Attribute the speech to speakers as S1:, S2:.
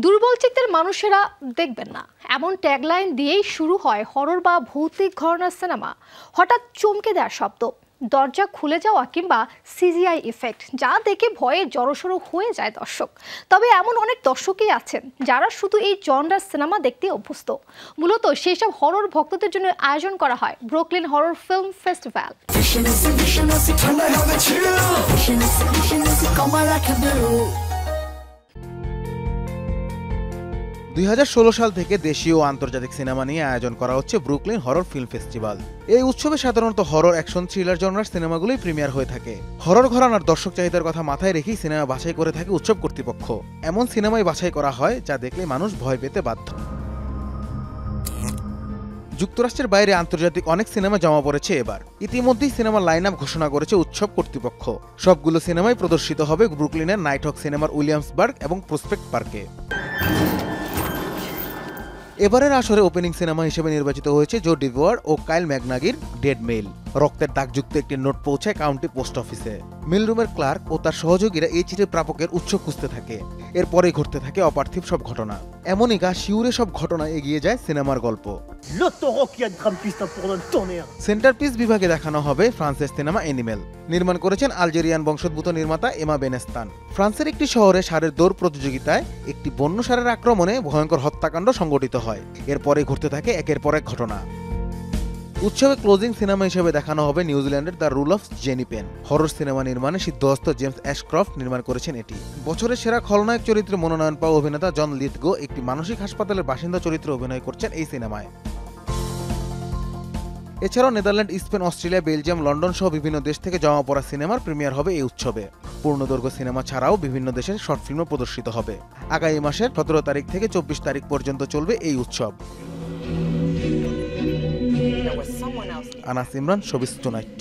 S1: দুর্বল চিত্তের মানুষেরা দেখবেন না, এমন ট্যাগলাইন দিয়েই শুরু হয় হরর বা ভৌতিক ঘরানার সিনেমা। হঠাৎ চমকে দেওয়ার শব্দ, দরজা খুলে যাওয়া কিংবা সিজিআই ইফেক্ট, যা দেখে ভয়ে জড়সড় হয়ে যায় দর্শক। তবে এমন অনেক দর্শকই আছেন যারা শুধু এই জনরার সিনেমা দেখতে অভ্যস্ত। মূলত সেই সব হরর ভক্তদের জন্য আয়োজন করা হয় ব্রুকলিন হরর ফিল্ম ফেস্টিভ্যাল।
S2: 2016 সাল থেকে দেশীয় ও আন্তর্জাতিক সিনেমা নিয়ে আয়োজন করা হচ্ছে ব্রুকলিন হরর ফিল্ম ফেস্টিভ্যাল। এই উৎসবে সাধারণত হরর, অ্যাকশন, থ্রিলার জনরার সিনেমাগুলোই প্রিমিয়ার হয়ে থাকে। হরর ঘরানার দর্শক চাহিদার কথা মাথায় রেখেই সিনেমা বাছাই করে থাকে উৎসব কর্তৃপক্ষ। এমন সিনেমাই বাছাই করা হয় যা দেখলে মানুষ ভয় পেতে বাধ্য। যুক্তরাষ্ট্রের বাইরে আন্তর্জাতিক অনেক সিনেমা জমা পড়েছে এবার। ইতিমধ্যেই সিনেমার লাইন আপ ঘোষণা করেছে উৎসব কর্তৃপক্ষ। সবগুলো সিনেমাই প্রদর্শিত হবে ব্রুকলিনের নাইট হক সিনেমার উইলিয়ামসবার্গ এবং প্রসপেক্ট পার্কে। এবারের আসরে ওপেনিং সিনেমা হিসেবে নির্বাচিত হয়েছে জো ডিভোয়ার ও কাইল ম্যাকনাগির ডেড মেইল। রক্তের দাগযুক্ত একটি নোট পৌঁছায় কাউন্টি পোস্ট অফিসে। মেলরুমের ক্লার্ক ও তার সহযোগীরা এই চিঠির প্রাপকের উৎস খুঁজতে থাকে। এরপরেই ঘটতে থাকে অপার্থিব সব ঘটনা। এমনই গা শিউরে সব ঘটনা এগিয়ে যায় সিনেমার গল্প। সেন্টারপিস বিভাগে দেখানো হবে ফ্রান্সের সিনেমা অ্যানিমেল। নির্মাণ করেছেন আলজেরিয়ান বংশোদ্ভূত নির্মাতা এমা বেনেস্তান। ফ্রান্সের একটি শহরে ষাঁড়ের দৌড় প্রতিযোগিতায় একটি বন্য ষাঁড়ের আক্রমণে ভয়ঙ্কর হত্যাকাণ্ড সংঘটিত হয়। এরপরে ঘটতে থাকে একের পর এক ঘটনা। উৎসবে ক্লোজিং সিনেমা হিসেবে দেখানো হবে নিউজিল্যান্ডের the rule of Jenny Pen. Horror সিনেমা নির্মাণে সিদ্ধহস্ত জেমস অ্যাশক্রফট নির্মাণ করেছেন এটি। বছরের সেরা খলনায়ক চরিত্রে মনোনয়ন পাওয়া অভিনেতা জন লিথগো একটি মানসিক হাসপাতালের বাসিন্দা চরিত্রে অভিনয় করছেন এই সিনেমায়। এছাড়াও Netherland, Spain, Australia, Belgium, London সহ বিভিন্ন দেশ থেকে জমা পড়া সিনেমার প্রিমিয়ার হবে এই উৎসবে। পূর্ণদৈর্ঘ্য সিনেমা ছাড়াও বিভিন্ন দেশের শর্ট ফিল্মও প্রদর্শিত হবে। আগামী মাসের 17 তারিখ থেকে 24 তারিখ পর্যন্ত চলবে এই উৎসব। Anas Imran, showbiz tonight.